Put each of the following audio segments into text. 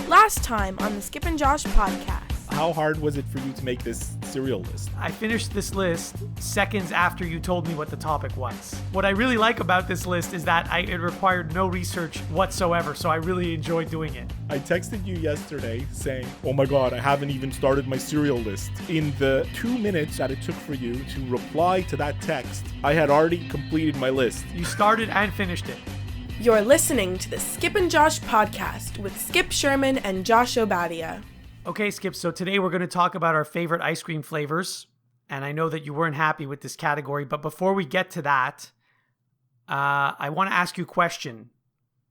Last time on the Skip and Josh podcast. How hard was it for you to make this cereal list? I finished this list seconds after you told me what the topic was. What I really like about this list is that it required no research whatsoever, so I really enjoyed doing it. I texted you yesterday saying, oh my god, I haven't even started my cereal list. In the 2 minutes that it took for you to reply to that text, I had already completed my list. You started and finished it. You're listening to the Skip and Josh podcast with Skip Sherman and Josh Obadia. Okay, Skip, so today we're going to talk about our favorite ice cream flavors. And I know that you weren't happy with this category, but before we get to that, I want to ask you a question.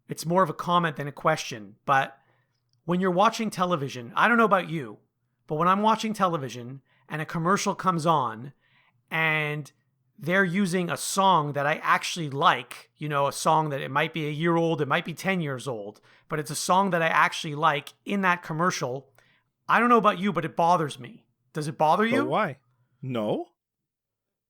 It's more of a comment than a question, but when you're watching television, I don't know about you, but when I'm watching television and a commercial comes on and they're using a song that I actually like, you know, a song that it might be a year old, it might be 10 years old, but it's a song that I actually like in that commercial. I don't know about you, but it bothers me. Does it bother you? But why? No.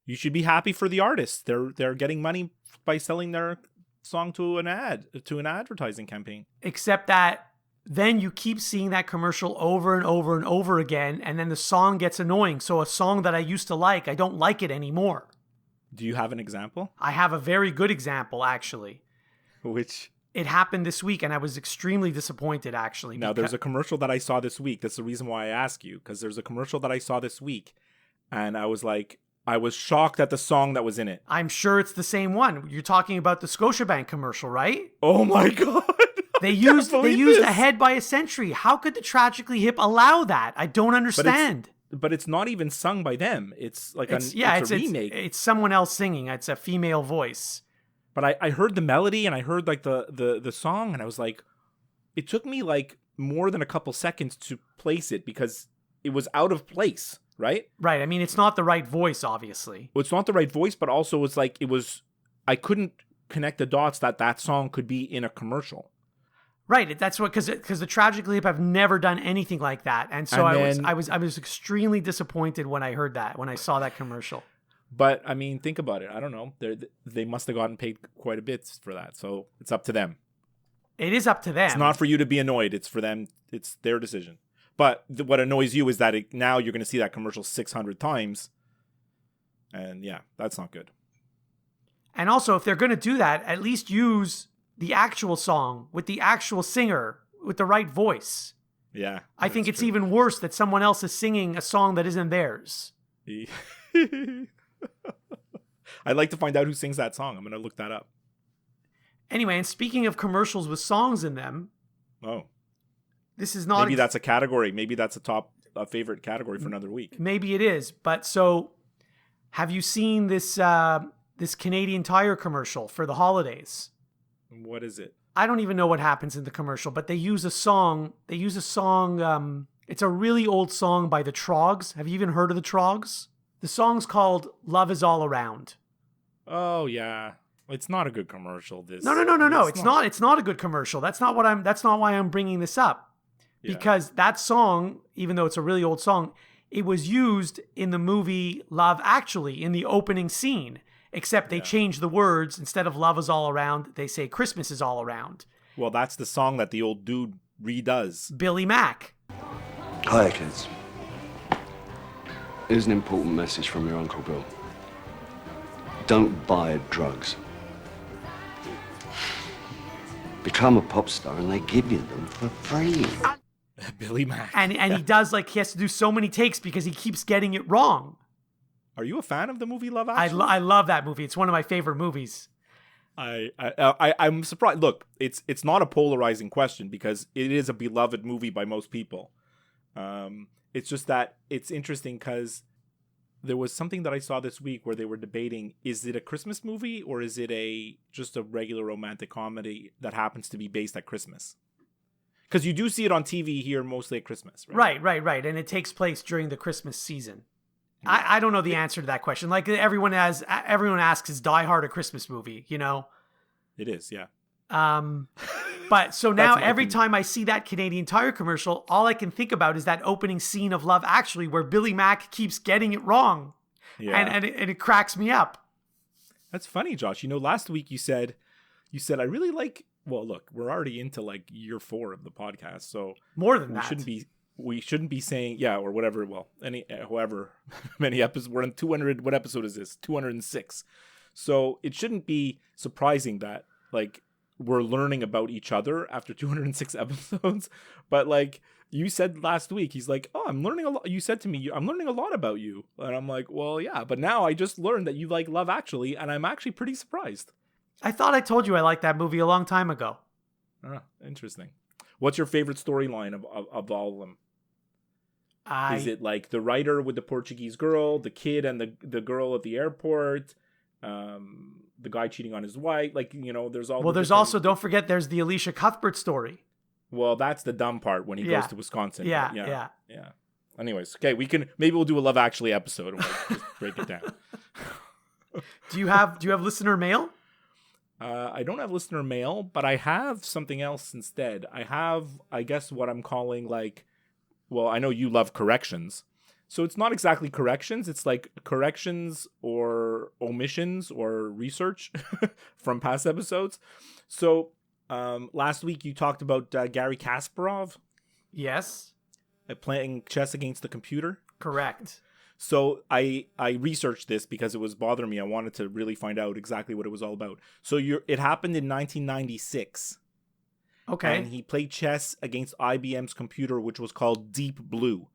You should be happy for the artists. They're getting money by selling their song to an advertising campaign. Except that then you keep seeing that commercial over and over and over again, and then the song gets annoying. So a song that I used to like, I don't like it anymore. Do you have an example? I have a very good example, actually. Which? It happened this week, and I was extremely disappointed, actually. Now, there's a commercial that I saw this week. That's the reason why I ask you, because there's a commercial that I saw this week, and I was shocked at the song that was in it. I'm sure it's the same one. You're talking about the Scotiabank commercial, right? Oh my God. They used Ahead by a Century. How could the Tragically Hip allow that? I don't understand. But it's not even sung by them. It's like it's a remake. It's someone else singing. It's a female voice. But I heard the melody and I heard like the song and I was like, it took me like more than a couple seconds to place it because it was out of place, right? Right. I mean, it's not the right voice, obviously. Well, it's not the right voice, but also it's like I couldn't connect the dots that song could be in a commercial. Right. That's what, because the Tragically Hip have never done anything like that. And so I was extremely disappointed when I heard that, when I saw that commercial. But, I mean, think about it. I don't know. They must have gotten paid quite a bit for that. So it's up to them. It is up to them. It's not for you to be annoyed. It's for them. It's their decision. But what annoys you is that now you're going to see that commercial 600 times. And yeah, that's not good. And also, if they're going to do that, at least use the actual song with the actual singer with the right voice. Yeah. I think it's even worse that someone else is singing a song that isn't theirs. I'd like to find out who sings that song. I'm going to look that up. Anyway, and speaking of commercials with songs in them. Oh. This is not... Maybe that's a category. Maybe that's a favorite category for another week. Maybe it is. But so, have you seen this Canadian Tire commercial for the holidays? What is it? I don't even know what happens in the commercial, but they use a song. It's a really old song by the Trogs. Have you even heard of the Trogs? The song's called Love Is All Around. Oh, yeah. It's not a good commercial. No. It's not a good commercial. That's not why I'm bringing this up. Yeah. Because that song, even though it's a really old song, it was used in the movie Love Actually in the opening scene. Except they changed the words. Instead of love is all around, they say Christmas is all around. Well, that's the song that the old dude redoes. Billy Mack. Hi, kids. Here's an important message from your Uncle Bill. Don't buy drugs. Become a pop star and they give you them for free. Billy Mack. And he has to do so many takes because he keeps getting it wrong. Are you a fan of the movie Love Actually? I love that movie. It's one of my favorite movies. I'm surprised. Look, it's not a polarizing question because it is a beloved movie by most people. It's just that it's interesting because there was something that I saw this week where they were debating, is it a Christmas movie or is it just a regular romantic comedy that happens to be based at Christmas? Because you do see it on TV here mostly at Christmas, right? Right. And it takes place during the Christmas season. Yeah. I don't know the answer to that question. Like everyone asks, is Die Hard a Christmas movie? You know? It is, yeah. But so now every time I see that Canadian Tire commercial, all I can think about is that opening scene of Love Actually where Billy Mack keeps getting it wrong. Yeah. And it cracks me up. That's funny, Josh. You know, last week you said I really like Well, look, we're already into like year 4 of the podcast, so More than we that. shouldn't be saying or whatever. Well, however many episodes we're in. 200. What episode is this? 206. So it shouldn't be surprising that like we're learning about each other after 206 episodes. But like you said last week, he's like, "Oh, I'm learning a lot." You said to me, "I'm learning a lot about you," and I'm like, "Well, yeah, but now I just learned that you like Love Actually, and I'm actually pretty surprised." I thought I told you I liked that movie a long time ago. Interesting. What's your favorite storyline of all of them? Is it like the writer with the Portuguese girl, the kid and the girl at the airport, the guy cheating on his wife? Like, you know, there's all. Well, there's also, don't forget, there's the Alicia Cuthbert story. Well, that's the dumb part when he goes to Wisconsin. Yeah. Anyways, okay, maybe we'll do a Love Actually episode and we'll just break it down. Do you have listener mail? I don't have listener mail, but I have something else instead. I have, I guess, what I'm calling like, well, I know you love corrections. So it's not exactly corrections. It's like corrections or omissions or research from past episodes. So last week you talked about Gary Kasparov. Yes. Playing chess against the computer. Correct. So I researched this because it was bothering me. I wanted to really find out exactly what it was all about. So it happened in 1996. Okay. And he played chess against IBM's computer, which was called Deep Blue.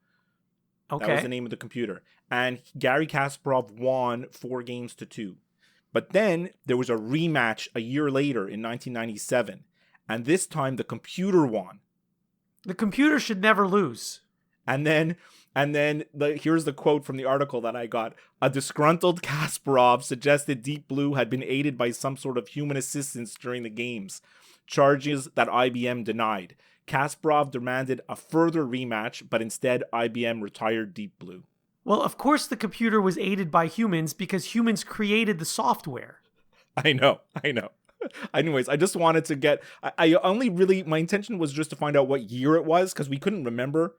Okay. That was the name of the computer. And Gary Kasparov won 4-2. But then there was a rematch a year later in 1997. And this time the computer won. The computer should never lose. And then here's the quote from the article that I got. A disgruntled Kasparov suggested Deep Blue had been aided by some sort of human assistance during the games, charges that IBM denied. Kasparov demanded a further rematch, but instead IBM retired Deep Blue. Well, of course the computer was aided by humans because humans created the software. I know. Anyways, I just wanted to get... my intention was just to find out what year it was, because we couldn't remember.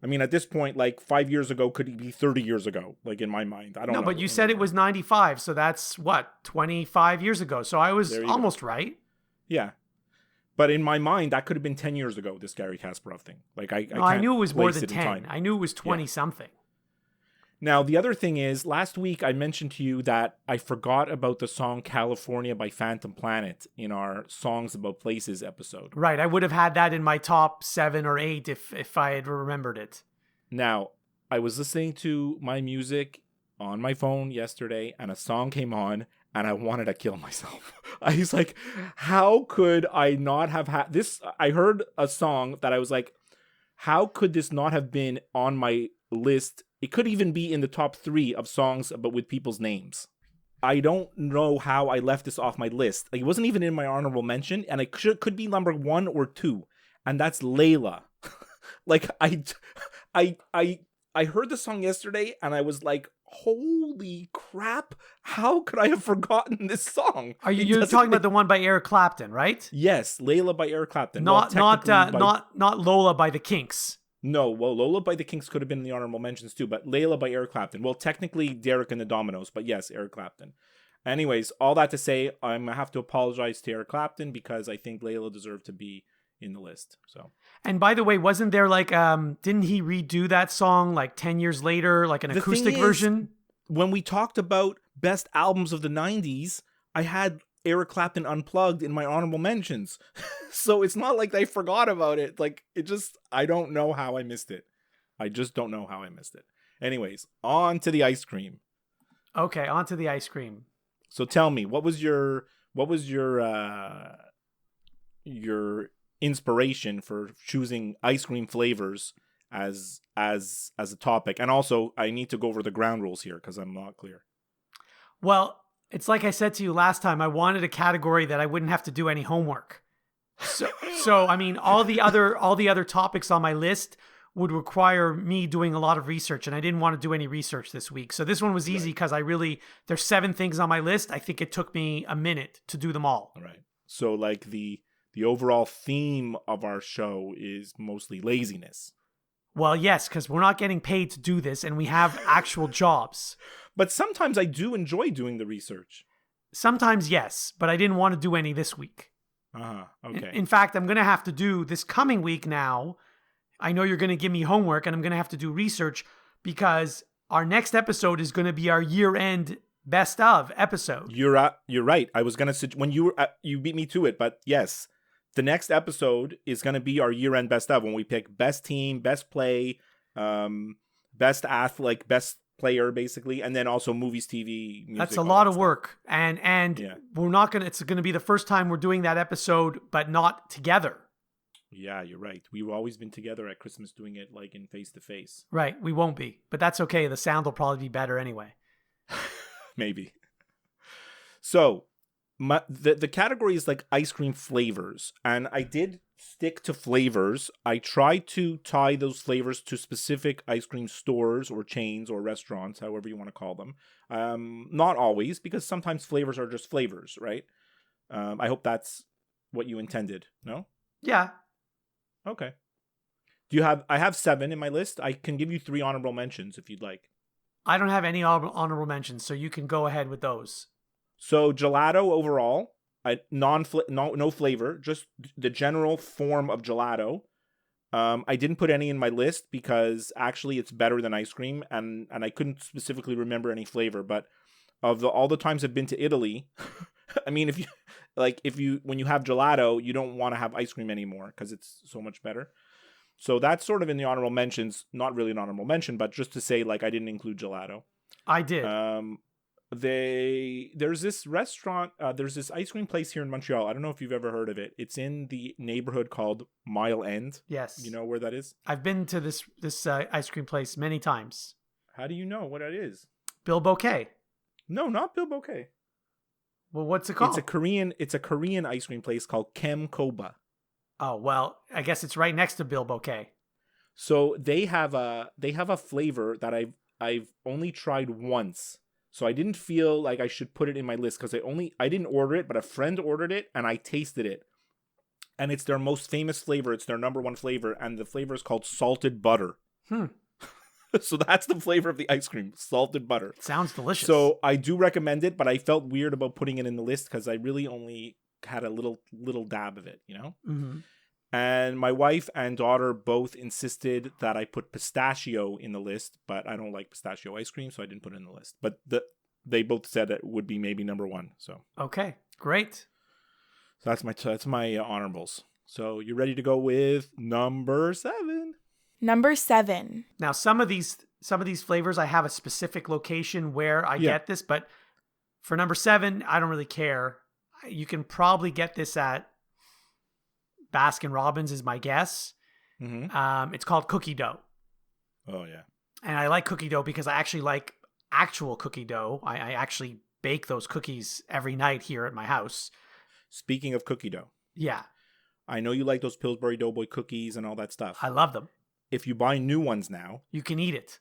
I mean, at this point, like 5 years ago could be 30 years ago, like in my mind. I don't know. No, but you said it was 95, so that's what, 25 years ago. So I was almost right. Yeah. But in my mind, that could have been 10 years ago, this Gary Kasparov thing. Like I knew it was more than 10. I knew it was 20 something. Now, the other thing is, last week I mentioned to you that I forgot about the song California by Phantom Planet in our Songs About Places episode. Right. I would have had that in my top 7 or 8 if I had remembered it. Now, I was listening to my music on my phone yesterday and a song came on and I wanted to kill myself. I was like, how could I not have had this? I heard a song that I was like, how could this not have been on my list? It could even be in the top 3 of songs, but with people's names. I don't know how I left this off my list. Like, it wasn't even in my honorable mention, and it could be number 1 or 2, and that's Layla. Like, I heard the song yesterday, and I was like, holy crap! How could I have forgotten this song? You're talking about the one by Eric Clapton, right? Yes, Layla by Eric Clapton. Not Lola by the Kinks. No, well, Lola by the Kinks could have been in the honorable mentions too, but Layla by Eric Clapton. Well, technically Derek and the Dominoes, but yes, Eric Clapton. Anyways, all that to say, I'm going to have to apologize to Eric Clapton because I think Layla deserved to be in the list. So. And by the way, wasn't there like, didn't he redo that song like 10 years later, like an acoustic version? When we talked about best albums of the 90s, I had Eric Clapton Unplugged in my honorable mentions. So it's not like I forgot about it. Like, I don't know how I missed it. I just don't know how I missed it. Anyways, on to the ice cream. Okay, on to the ice cream. So tell me, what was your inspiration for choosing ice cream flavors as a topic? And also, I need to go over the ground rules here because I'm not clear. Well, it's like I said to you last time, I wanted a category that I wouldn't have to do any homework. So I mean, all the other topics on my list would require me doing a lot of research, and I didn't want to do any research this week. So this one was easy because there's 7 things on my list. I think it took me a minute to do them all. All right. So like the overall theme of our show is mostly laziness. Well, yes, because we're not getting paid to do this, and we have actual jobs. But sometimes I do enjoy doing the research. Sometimes, yes, but I didn't want to do any this week. Okay. In fact, I'm going to have to do this coming week now. I know you're going to give me homework and I'm going to have to do research because our next episode is going to be our year-end best of episode. You're right. I was going to when you were you beat me to it, but yes. The next episode is going to be our year-end best of when we pick best team, best play, best athlete, best player, basically, and then also movies, TV, music. That's a lot of work, and we're not gonna. It's gonna be the first time we're doing that episode, but not together. Yeah, you're right. We've always been together at Christmas doing it like in face to face. Right, we won't be, but that's okay. The sound will probably be better anyway. Maybe. So. The category is like ice cream flavors, and I did stick to flavors. I tried to tie those flavors to specific ice cream stores or chains or restaurants, however you want to call them. Not always, because sometimes flavors are just flavors, right? I hope that's what you intended. No? Yeah. Okay. I have 7 in my list. I can give you 3 honorable mentions if you'd like. I don't have any honorable mentions, so you can go ahead with those. So gelato overall, no flavor, just the general form of gelato. I didn't put any in my list because actually it's better than ice cream, and I couldn't specifically remember any flavor. But of all the times I've been to Italy, I mean, when you have gelato, you don't want to have ice cream anymore because it's so much better. So that's sort of in the honorable mentions, not really an honorable mention, but just to say like I didn't include gelato. I did. There's this restaurant, there's this ice cream place here in Montreal. I don't know if you've ever heard of it. It's in the neighborhood called Mile End. Yes. You know where that is? I've been to this ice cream place many times. How do you know what it is? Bill Bouquet. No, not Bill Bouquet. Well, what's it called? It's a Korean ice cream place called Kem Koba. Oh, well, I guess it's right next to Bill Bouquet. So they have a flavor that I've only tried once. So I didn't feel like I should put it in my list because I didn't order it, but a friend ordered it and I tasted it. And it's their most famous flavor. It's their number 1 flavor. And the flavor is called salted butter. So that's the flavor of the ice cream, salted butter. Sounds delicious. So I do recommend it, but I felt weird about putting it in the list because I really only had a little dab of it, you know? Mm-hmm. And my wife and daughter both insisted that I put pistachio in the list, but I don't like pistachio ice cream, so I didn't put it in the list. But they both said it would be maybe number 1. So okay, great. So that's my honorables. So you ready to go with number 7? Number 7. Now some of these flavors I have a specific location where I get this, but for number 7, I don't really care. You can probably get this at Baskin Robbins is my guess. Mm-hmm. It's called cookie dough. Oh, yeah. And I like cookie dough because I actually like actual cookie dough. I actually bake those cookies every night here at my house. Speaking of cookie dough. Yeah. I know you like those Pillsbury Doughboy cookies and all that stuff. I love them. If you buy new ones now. You can eat it.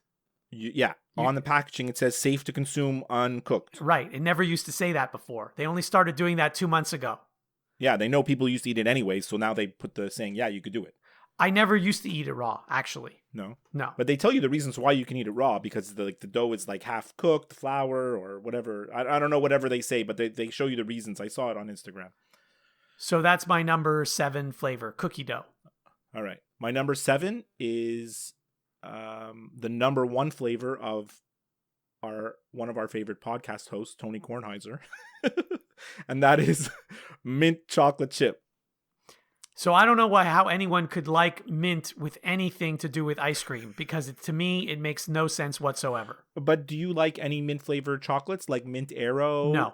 On the packaging it says safe to consume uncooked. Right. It never used to say that before. They only started doing that 2 months ago. Yeah, they know people used to eat it anyways, so now they put the saying, yeah, you could do it. I never used to eat it raw, actually. No? No. But they tell you the reasons why you can eat it raw, because the dough is like half cooked, the flour, or whatever. I don't know whatever they say, but they show you the reasons. I saw it on Instagram. So that's my number 7 flavor, cookie dough. All right. My number 7 is the number 1 flavor of one of our favorite podcast hosts, Tony Kornheiser. And that is mint chocolate chip. So I don't know how anyone could like mint with anything to do with ice cream, because to me, it makes no sense whatsoever. But do you like any mint flavored chocolates like Mint Aero? No.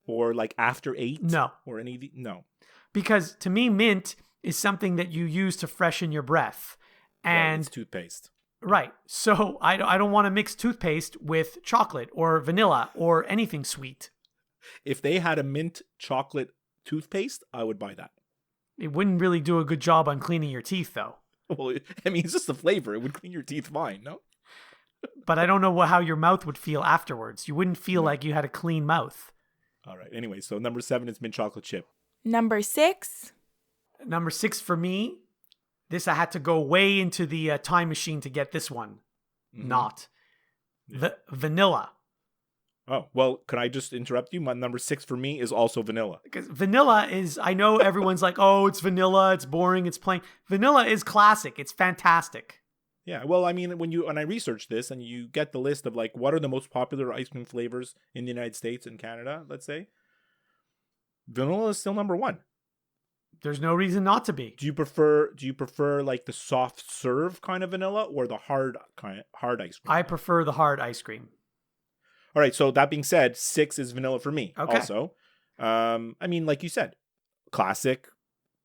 Or like After 8? No. Or any of the, no. Because to me, mint is something that you use to freshen your breath. And it's toothpaste. Right. So I don't want to mix toothpaste with chocolate or vanilla or anything sweet. If they had a mint chocolate toothpaste, I would buy that. It wouldn't really do a good job on cleaning your teeth, though. Well, I mean, it's just the flavor. It would clean your teeth fine, no? But I don't know how your mouth would feel afterwards. You wouldn't feel like you had a clean mouth. All right. Anyway, so number 7 is mint chocolate chip. Number 6. Number 6 for me, this I had to go way into the time machine to get this one. Mm-hmm. Not. Yeah. Vanilla. Oh, well, can I just interrupt you? My number 6 for me is also vanilla. Because vanilla is, I know everyone's like, oh, it's vanilla, it's boring, it's plain. Vanilla is classic. It's fantastic. Yeah, well, I mean, when I researched this and you get the list of like what are the most popular ice cream flavors in the United States and Canada, let's say, vanilla is still number 1. There's no reason not to be. Do you prefer like the soft serve kind of vanilla or the hard ice cream? I prefer the hard ice cream. All right, so that being said, 6 is vanilla for me. Okay. Also, I mean, like you said, classic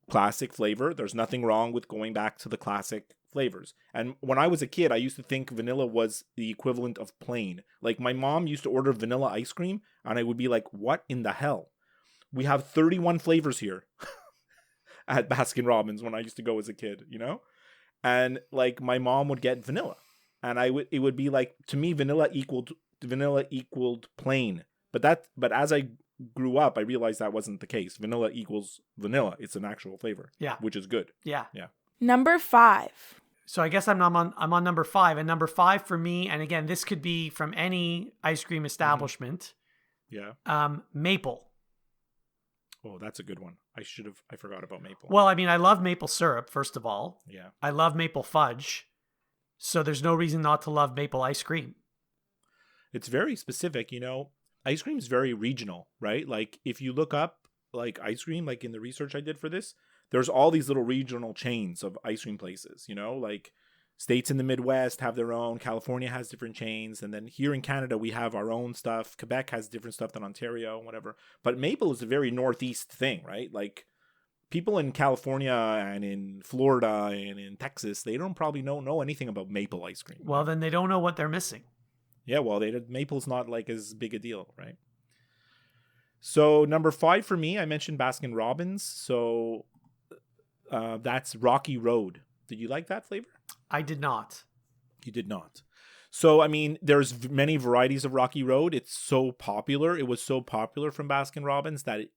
flavor. There's nothing wrong with going back to the classic flavors. And when I was a kid, I used to think vanilla was the equivalent of plain. Like my mom used to order vanilla ice cream, and I would be like, "What in the hell? We have 31 flavors here." At Baskin Robbins when I used to go as a kid, you know? And like my mom would get vanilla. And it would be like, to me, vanilla equaled plain. But as I grew up, I realized that wasn't the case. Vanilla equals vanilla. It's an actual flavor. Yeah. Which is good. Yeah. Yeah. Number 5. So I guess I'm on number 5. And number 5 for me, and again, this could be from any ice cream establishment. Yeah. Maple. Oh, that's a good one. I forgot about maple. Well, I mean, I love maple syrup, first of all. Yeah. I love maple fudge. So there's no reason not to love maple ice cream. It's very specific, you know. Ice cream is very regional, right? Like if you look up like ice cream, like in the research I did for this, there's all these little regional chains of ice cream places, you know, like states in the Midwest have their own, California has different chains, and then here in Canada we have our own stuff. Quebec has different stuff than Ontario, whatever. But maple is a very northeast thing, right? Like people in California and in Florida and in Texas, they don't probably know anything about maple ice cream. Well, then they don't know what they're missing. Yeah, well, maple's not like as big a deal, right? So number 5 for me, I mentioned Baskin Robbins. So that's Rocky Road. Did you like that flavor? I did not. You did not. So, I mean, there's many varieties of Rocky Road. It's so popular. It was so popular from Baskin Robbins that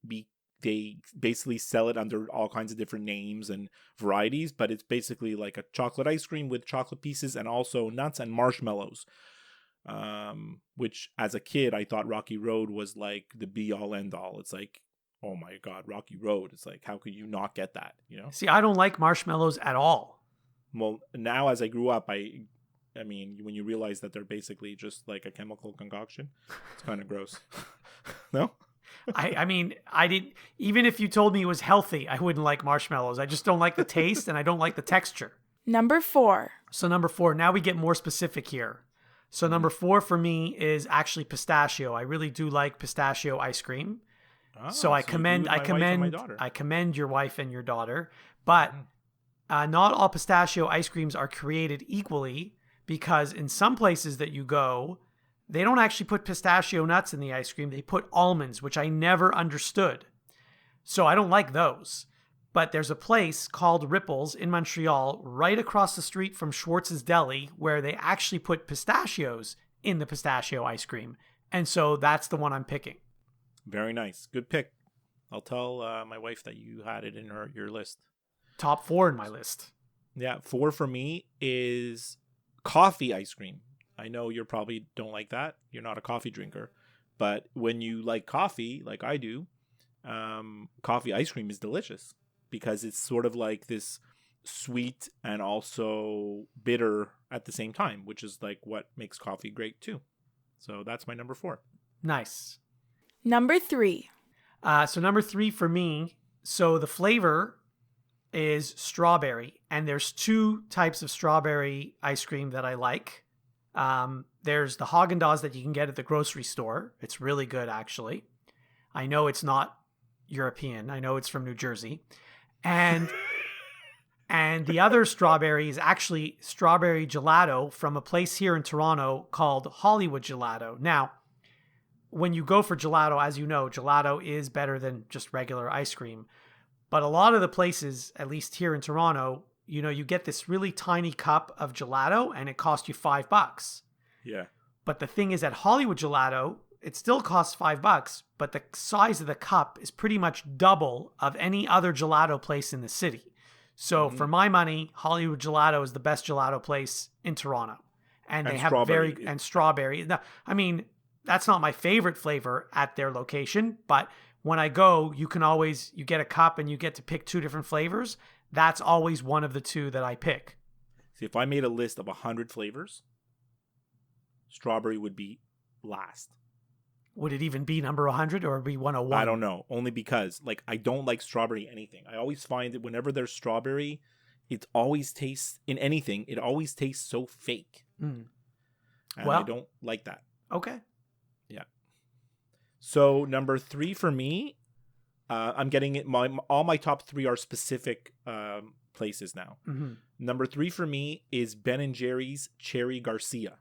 they basically sell it under all kinds of different names and varieties. But it's basically like a chocolate ice cream with chocolate pieces and also nuts and marshmallows. Which as a kid, I thought Rocky Road was like the be all end all. It's like, oh my God, Rocky Road. It's like, how could you not get that? You know? See, I don't like marshmallows at all. Well, now as I grew up, I mean, when you realize that they're basically just like a chemical concoction, it's kind of gross. No? I mean, I didn't, even if you told me it was healthy, I wouldn't like marshmallows. I just don't like the taste and I don't like the texture. Number 4. So number 4, now we get more specific here. So number 4 for me is actually pistachio. I really do like pistachio ice cream. So I commend your wife and your daughter, but not all pistachio ice creams are created equally, because in some places that you go, they don't actually put pistachio nuts in the ice cream. They put almonds, which I never understood. So I don't like those. But there's a place called Ripples in Montreal, right across the street from Schwartz's Deli, where they actually put pistachios in the pistachio ice cream. And so that's the one I'm picking. Very nice. Good pick. I'll tell my wife that you had it in your list. Top 4 in my list. Yeah, 4 for me is coffee ice cream. I know you probably don't like that. You're not a coffee drinker. But when you like coffee, like I do, coffee ice cream is delicious. Because it's sort of like this sweet and also bitter at the same time, which is like what makes coffee great too. So that's my number 4. Nice. Number 3. So number 3 for me, so the flavor is strawberry. And there's 2 types of strawberry ice cream that I like. There's the Haagen-Dazs that you can get at the grocery store. It's really good, actually. I know it's not European. I know it's from New Jersey. And the other strawberry is actually strawberry gelato from a place here in Toronto called Hollywood Gelato. Now, when you go for gelato, as you know, gelato is better than just regular ice cream. But a lot of the places, at least here in Toronto, you know, you get this really tiny cup of gelato and it costs you $5. Yeah. But the thing is, at Hollywood Gelato, it still costs $5, but the size of the cup is pretty much double of any other gelato place in the city. So for my money, Hollywood Gelato is the best gelato place in Toronto. And they have strawberry. strawberry. Now, I mean, that's not my favorite flavor at their location, but when I go, you get a cup and you get to pick 2 different flavors. That's always one of the 2 that I pick. See, if I made a list of 100 flavors, strawberry would be last. Would it even be number 100 or be 101? I don't know. Only because I don't like strawberry anything. I always find that whenever there's strawberry, it always tastes so fake. And I don't like that. Okay. Yeah. So number 3 for me, I'm getting it. All my top 3 are specific places now. Mm-hmm. Number 3 for me is Ben & Jerry's Cherry Garcia.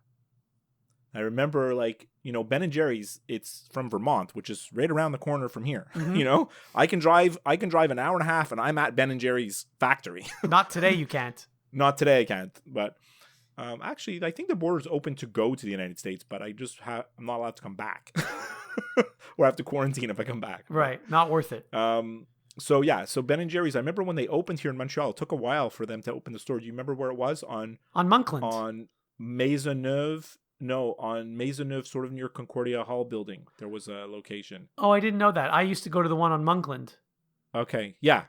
I remember, Ben & Jerry's, it's from Vermont, which is right around the corner from here. Mm-hmm. I can drive an hour and a half and I'm at Ben & Jerry's factory. Not today, you can't. Not today, I can't. But actually, I think the border's open to go to the United States, but I'm not allowed to come back. Or I have to quarantine if I come back. Right. Not worth it. So Ben & Jerry's, I remember when they opened here in Montreal, it took a while for them to open the store. Do you remember where it was? On Monkland. On Maisonneuve. No, on Maisonneuve, sort of near Concordia Hall building. There was a location. Oh, I didn't know that. I used to go to the one on Monkland. Okay, yeah.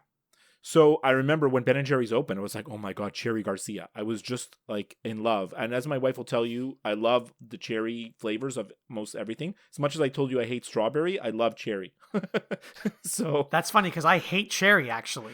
So I remember when Ben & Jerry's opened, it was like, oh my God, Cherry Garcia. I was just in love. And as my wife will tell you, I love the cherry flavors of most everything. As much as I told you I hate strawberry, I love cherry. So that's funny because I hate cherry, actually.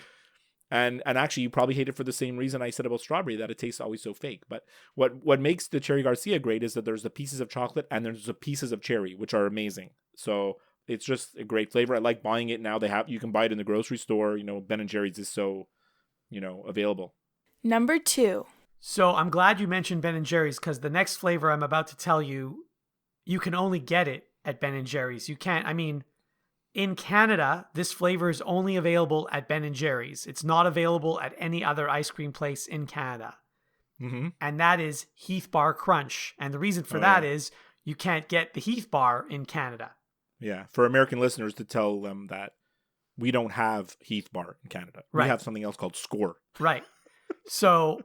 And actually, you probably hate it for the same reason I said about strawberry, that it tastes always so fake. But what makes the Cherry Garcia great is that there's the pieces of chocolate and there's the pieces of cherry, which are amazing. So it's just a great flavor. I like buying it now. You can buy it in the grocery store. Ben & Jerry's is so, available. Number 2. So I'm glad you mentioned Ben & Jerry's because the next flavor I'm about to tell you, you can only get it at Ben & Jerry's. You can't, in Canada, this flavor is only available at Ben & Jerry's. It's not available at any other ice cream place in Canada. Mm-hmm. And that is Heath Bar Crunch. And the reason for that is you can't get the Heath Bar in Canada. Yeah, for American listeners, to tell them that we don't have Heath Bar in Canada. Right. We have something else called Score. Right. So,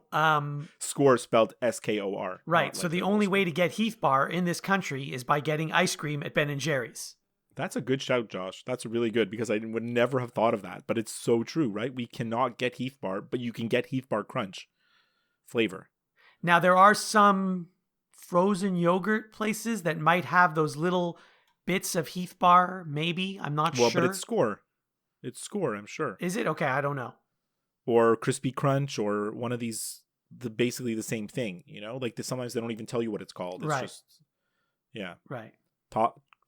Score spelled SKOR. Right. So the only way to get Heath Bar in this country is by getting ice cream at Ben & Jerry's. That's a good shout, Josh. That's really good because I would never have thought of that. But it's so true, right? We cannot get Heath Bar, but you can get Heath Bar Crunch flavor. Now, there are some frozen yogurt places that might have those little bits of Heath Bar, maybe. I'm not sure. Well, but it's Score. It's Score, I'm sure. Is it? Okay, I don't know. Or Crispy Crunch or one of these, basically the same thing, sometimes they don't even tell you what it's called. It's just, yeah. Right.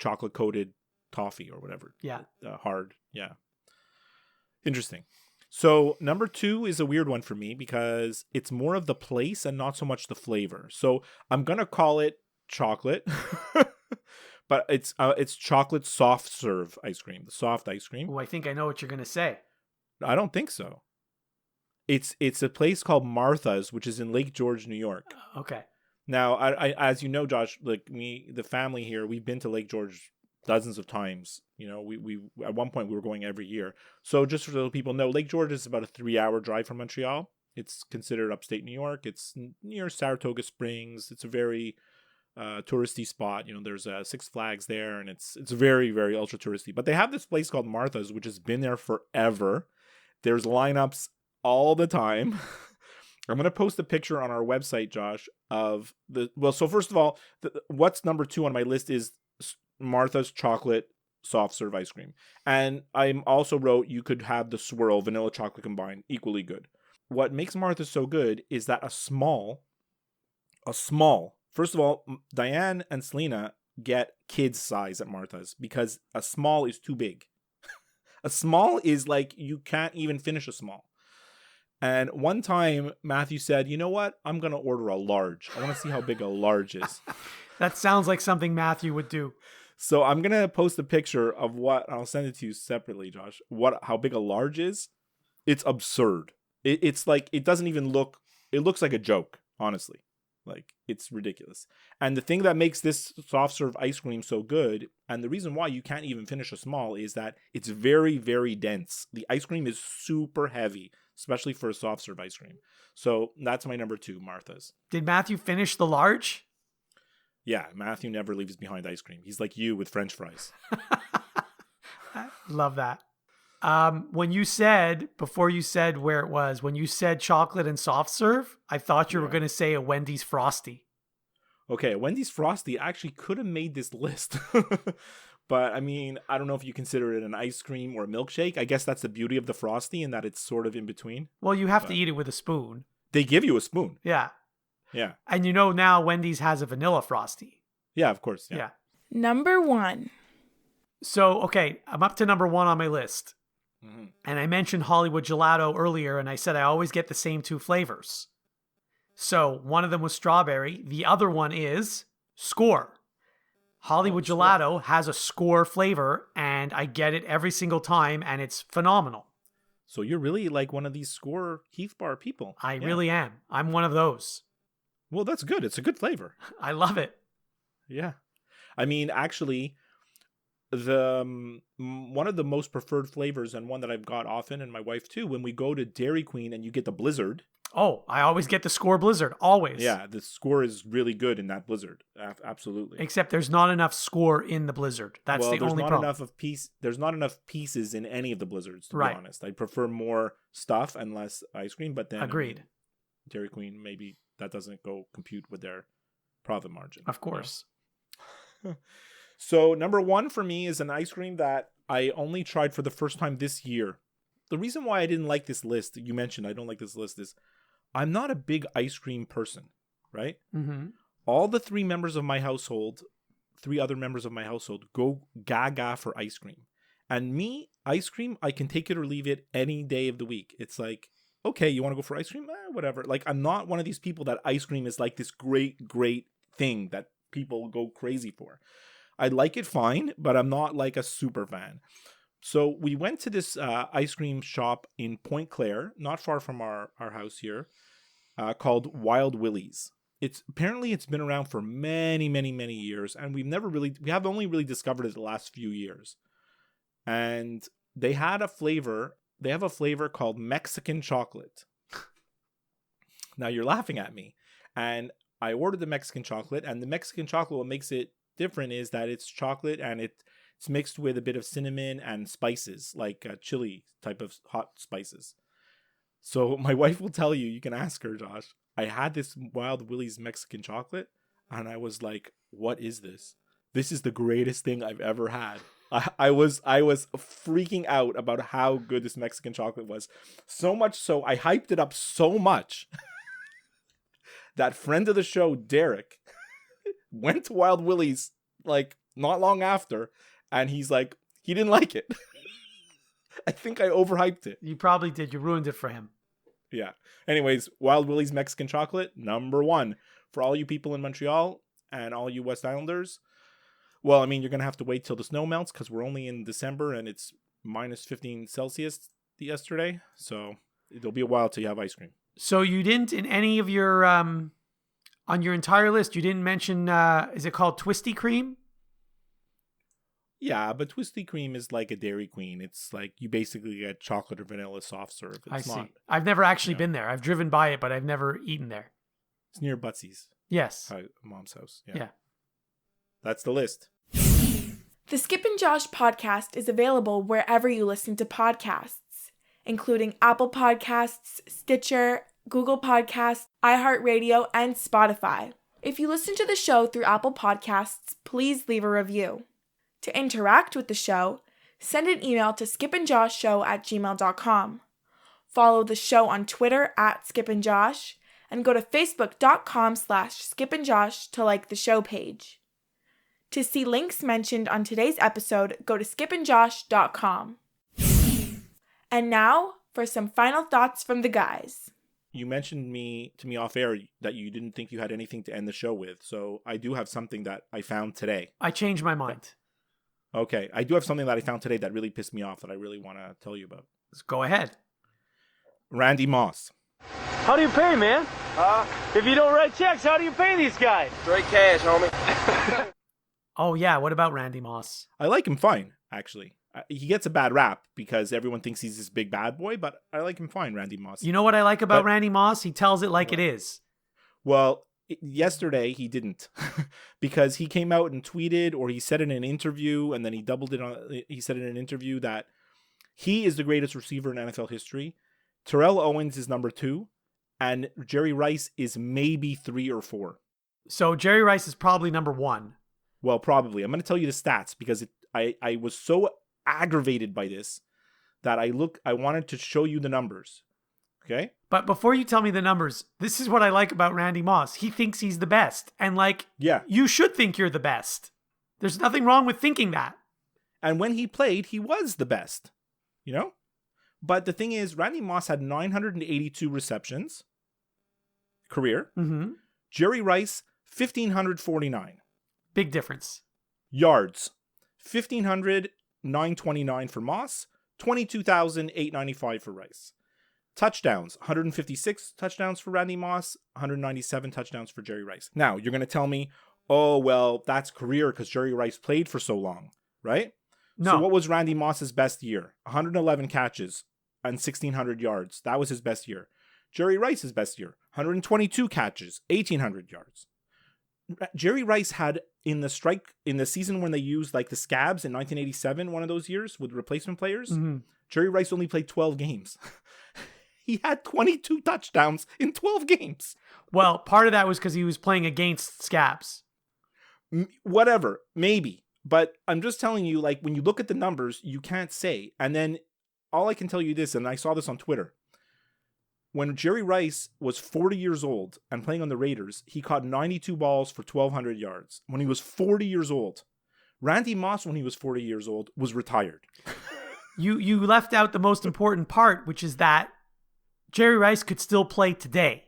Chocolate-coated toffee or whatever. Yeah. Hard. Yeah. Interesting. So number 2 is a weird one for me because it's more of the place and not so much the flavor. So I'm going to call it chocolate, but it's chocolate soft serve ice cream, the soft ice cream. Oh, I think I know what you're going to say. I don't think so. It's a place called Martha's, which is in Lake George, New York. Okay. Now, I as you know, Josh, the family here, we've been to Lake George dozens of times. We at one point we were going every year. So just so that people know, Lake George is about a 3-hour drive from Montreal. It's considered upstate New York. It's near Saratoga Springs. It's a very touristy spot. There's Six Flags there, and it's very, very ultra touristy. But they have this place called Martha's, which has been there forever. There's lineups all the time. I'm going to post a picture on our website, Josh, of so first of all, what's number 2 on my list is Martha's chocolate soft serve ice cream. And I also wrote you could have the swirl, vanilla chocolate combined, equally good. What makes Martha's so good is that a small, first of all, Diane and Selena get kids size at Martha's because a small is too big. A small is you can't even finish a small. And one time Matthew said, you know what? I'm going to order a large. I want to see how big a large is. That sounds like something Matthew would do. So I'm going to post a picture of I'll send it to you separately, Josh. How big a large is. It's absurd. It's it doesn't even look, it looks like a joke, honestly. It's ridiculous. And the thing that makes this soft serve ice cream so good, and the reason why you can't even finish a small, is that it's very, very dense. The ice cream is super heavy, especially for a soft serve ice cream. So that's my number 2, Martha's. Did Matthew finish the large? Yeah, Matthew never leaves behind ice cream. He's like you with French fries. I love that. Before you said where it was, when you said chocolate and soft serve, I thought you were going to say a Wendy's Frosty. Okay, a Wendy's Frosty actually could have made this list. But I mean, I don't know if you consider it an ice cream or a milkshake. I guess that's the beauty of the Frosty in that it's sort of in between. Well, you have to eat it with a spoon. They give you a spoon. Yeah. Yeah. And you know now Wendy's has a vanilla Frosty. Yeah, of course. Yeah. Number 1. So, okay, I'm up to number 1 on my list. Mm-hmm. And I mentioned Hollywood Gelato earlier, and I said I always get the same 2 flavors. So one of them was strawberry. The other one is Score. Hollywood Gelato has a Score flavor, and I get it every single time, and it's phenomenal. So you're really like one of these Score Heath Bar people. I really am. I'm one of those. Well, that's good. It's a good flavor. I love it. Yeah. I mean, actually, the one of the most preferred flavors, and one that I've got often, and my wife too, when we go to Dairy Queen and you get the Blizzard. Oh, I always get the Score Blizzard. Always. Yeah, the Score is really good in that Blizzard. Absolutely. Except there's not enough Score in the Blizzard. That's the only problem. There's not enough pieces in any of the Blizzards, to Right. be honest. I prefer more stuff and less ice cream, but then Agreed. Dairy Queen, maybe that doesn't go compute with their profit margin. Of course. So number 1 for me is an ice cream that I only tried for the first time this year. The reason why I didn't like this list, you mentioned I don't like this list, is I'm not a big ice cream person, right? Mm-hmm. All the 3 other members of my household, go gaga for ice cream. And me, ice cream, I can take it or leave it any day of the week. It's like, okay, you want to go for ice cream? Whatever. Like, I'm not one of these people that ice cream is like this great, great thing that people go crazy for. I like it fine, but I'm not like a super fan. So we went to this ice cream shop in Point Claire, not far from our house here, called Wild Willie's. It's been around for many, many, many years, and we have only really discovered it the last few years. And they have a flavor called Mexican chocolate. Now you're laughing at me. And I ordered the Mexican chocolate, and the Mexican chocolate, what makes it different is that it's chocolate and it's mixed with a bit of cinnamon and spices, like chili type of hot spices. So my wife will tell you can ask her, Josh, I had this Wild Willie's Mexican chocolate, and I was like, what is this? This is the greatest thing I've ever had. I was freaking out about how good this Mexican chocolate was. So much so, I hyped it up so much that friend of the show, Derek, went to Wild Willie's like not long after, and he's like, he didn't like it. I think I overhyped it. You probably did. You ruined it for him. Yeah. Anyways, Wild Willie's Mexican chocolate, number 1. For all you people in Montreal and all you West Islanders, well, I mean, you're going to have to wait till the snow melts because we're only in December and it's minus 15 Celsius yesterday. So it'll be a while till you have ice cream. So you didn't, in any of your, on your entire list, you didn't mention, is it called Twisty Cream? Yeah, but Twisty Cream is like a Dairy Queen. It's like you basically get chocolate or vanilla soft serve. I see. I've never actually been there. I've driven by it, but I've never eaten there. It's near Butsy's. Yes. Mom's house. Yeah. That's the list. The Skip and Josh podcast is available wherever you listen to podcasts, including Apple Podcasts, Stitcher, Google Podcasts, iHeartRadio, and Spotify. If you listen to the show through Apple Podcasts, please leave a review. To interact with the show, send an email to skipandjoshtshow@gmail.com. Follow the show on Twitter @skipandjosh, and go to facebook.com/skipandjosh to like the show page. To see links mentioned on today's episode, go to skipandjosh.com. And now for some final thoughts from the guys. You mentioned to me off air that you didn't think you had anything to end the show with, so I do have something that I found today. I changed my mind. Okay, I do have something that I found today that really pissed me off that I really want to tell you about. Let's go ahead. Randy Moss. How do you pay, man? If you don't write checks, how do you pay these guys? Straight cash, homie. Oh, yeah. What about Randy Moss? I like him fine, actually. He gets a bad rap because everyone thinks he's this big bad boy, but I like him fine, Randy Moss. You know what I like about Randy Moss? He tells it like it is. Well, yesterday he didn't because he came out and tweeted, or he said in an interview, and then he doubled it on. He said in an interview that he is the greatest receiver in NFL history. Terrell Owens is number 2, and Jerry Rice is maybe 3 or 4. So Jerry Rice is probably number 1. Well, probably. I'm going to tell you the stats because I was so aggravated by this that I wanted to show you the numbers. Okay? But before you tell me the numbers, this is what I like about Randy Moss. He thinks he's the best. And yeah, you should think you're the best. There's nothing wrong with thinking that. And when he played, he was the best, But the thing is, Randy Moss had 982 receptions, career. Mm-hmm. Jerry Rice, 1,549. Big difference. Yards, 1,929 for Moss, 22,895 for Rice. Touchdowns, 156 touchdowns for Randy Moss, 197 touchdowns for Jerry Rice. Now, you're going to tell me, oh, well, that's career because Jerry Rice played for so long, right? No. So what was Randy Moss's best year? 111 catches and 1,600 yards. That was his best year. Jerry Rice's best year, 122 catches, 1,800 yards. Jerry Rice had in the season when they used like the scabs in 1987, one of those years with replacement players, Jerry Rice only played 12 games. He had 22 touchdowns in 12 games. Well, part of that was because he was playing against scabs. Whatever, maybe. But I'm just telling you, like, when you look at the numbers, you can't say. And then all I can tell you this, and I saw this on Twitter. When Jerry Rice was 40 years old and playing on the Raiders, he caught 92 balls for 1,200 yards. When he was 40 years old. Randy Moss, when he was 40 years old, was retired. You left out the most important part, which is that Jerry Rice could still play today.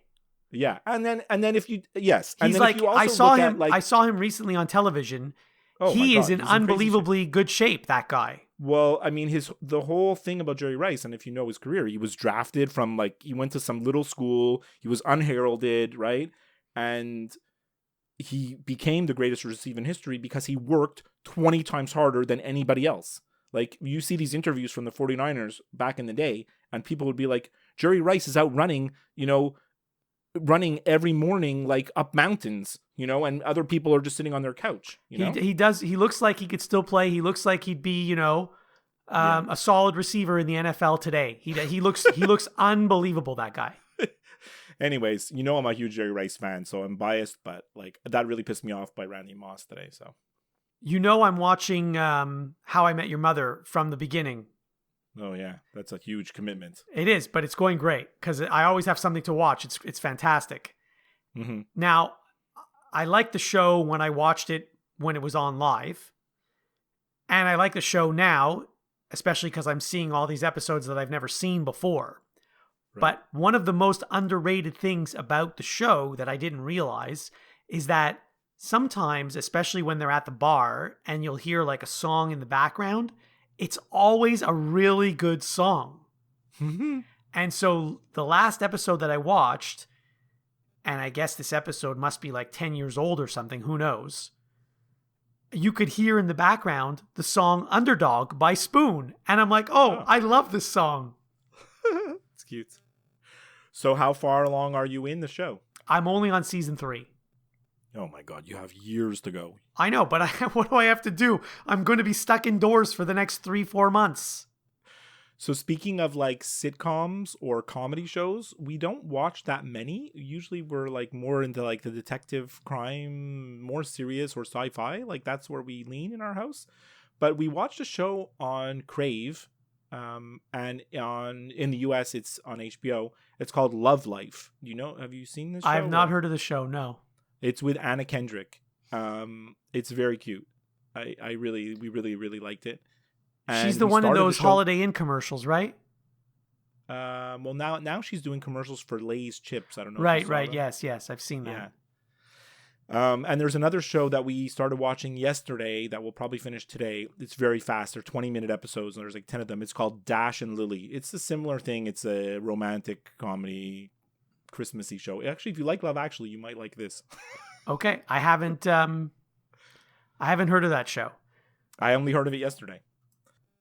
Yeah, and then if you yes, and he's then like, if you also I saw look him. at, like, I saw him recently on television. Oh he my is God, in he's crazy unbelievably good shape. That guy. Well, I mean, the whole thing about Jerry Rice, and if you know his career, he was drafted from he went to some little school. He was unheralded, right? And he became the greatest receiver in history because he worked 20 times harder than anybody else. Like, you see these interviews from the 49ers back in the day, and people would be like, Jerry Rice is out running, running every morning, like up mountains, and other people are just sitting on their couch. He does. He looks like he could still play. He looks like he'd be, a solid receiver in the NFL today. He looks unbelievable, that guy. Anyways, I'm a huge Jerry Rice fan, so I'm biased, but that really pissed me off by Randy Moss today. So, I'm watching How I Met Your Mother from the beginning. Oh yeah, that's a huge commitment. It is, but it's going great because I always have something to watch. It's fantastic. Mm-hmm. Now, I liked the show when I watched it when it was on live, and I like the show now, especially because I'm seeing all these episodes that I've never seen before. Right. But one of the most underrated things about the show that I didn't realize is that sometimes, especially when they're at the bar and you'll hear like a song in the background, it's always a really good song. And so the last episode that I watched, and I guess this episode must be like 10 years old or something, who knows? You could hear in the background the song Underdog by Spoon. And I'm like, oh, I love this song. It's cute. So how far along are you in the show? I'm only on season 3. Oh my God, you have years to go. I know, but what do I have to do? I'm going to be stuck indoors for the next 3-4 months. So speaking of like sitcoms or comedy shows, we don't watch that many. Usually we're like more into like the detective crime, more serious or sci-fi. Like that's where we lean in our house. But we watched a show on Crave, and in the US it's on HBO. It's called Love Life. Have you seen this show? I have not heard of the show, no. It's with Anna Kendrick. It's very cute. We really liked it. And she's the one in those Holiday Inn commercials, right? Well, now she's doing commercials for Lay's chips. I don't know. Right. Yes, I've seen that. Yeah. And there's another show that we started watching yesterday that we'll probably finish today. It's very fast. They're 20-minute episodes, and there's like 10 of them. It's called Dash and Lily. It's a similar thing. It's a romantic comedy, Christmassy show. Actually, if you like Love Actually, you might like this. Okay, I haven't heard of that show. I only heard of it yesterday.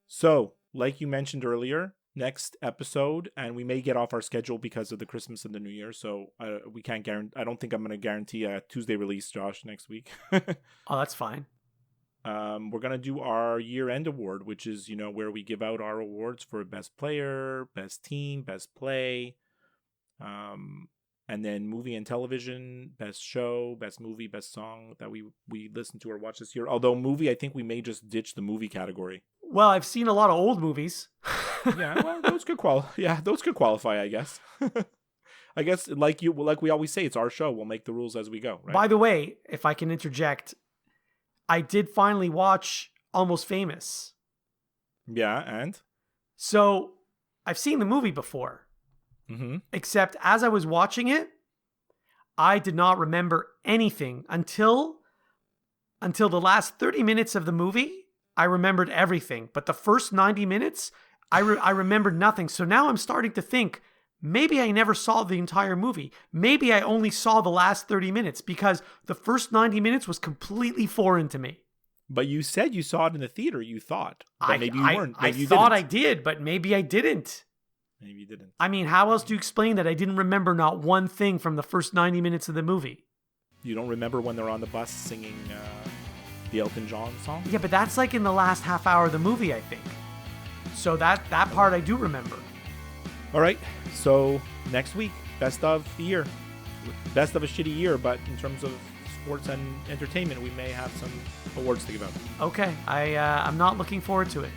So, like you mentioned earlier, next episode, and we may get off our schedule because of the Christmas and the New Year. So we can't guarantee. I don't think I'm going to guarantee a Tuesday release, Josh, next week. Oh, that's fine. We're going to do our year-end award, which is, where we give out our awards for best player, best team, best play, and then movie and television, best show, best movie, best song that we listened to or watched this year. Although movie, I think we may just ditch the movie category. Well, I've seen a lot of old movies. Yeah, well, those could qualify, I guess. I guess like we always say, it's our show. We'll make the rules as we go, right? By the way, if I can interject, I did finally watch Almost Famous. Yeah, and? So, I've seen the movie before. Mm-hmm. Except as I was watching it, I did not remember anything until the last 30 minutes of the movie. I remembered everything, but the first 90 minutes, I remembered nothing. So now I'm starting to think, maybe I never saw the entire movie. Maybe I only saw the last 30 minutes because the first 90 minutes was completely foreign to me. But you said you saw it in the theater, you thought. But maybe you weren't. I thought I did, but maybe I didn't. Maybe you didn't. I mean, how else do you explain that I didn't remember not one thing from the first 90 minutes of the movie? You don't remember when they're on the bus singing the Elton John song? Yeah, but that's like in the last half hour of the movie, I think. So that part I do remember. All right. So next week, best of the year. Best of a shitty year, but in terms of sports and entertainment, we may have some awards to give out. Okay. I'm not looking forward to it.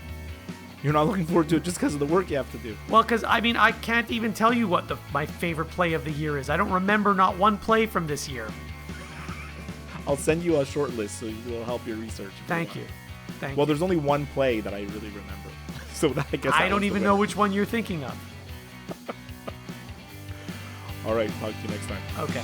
You're not looking forward to it just because of the work you have to do. Well, because, I can't even tell you what my favorite play of the year is. I don't remember not one play from this year. I'll send you a short list so you'll help your research. Thank you. Well, there's only one play that I really remember. So I guess I don't even know which one you're thinking of. All right. Talk to you next time. Okay.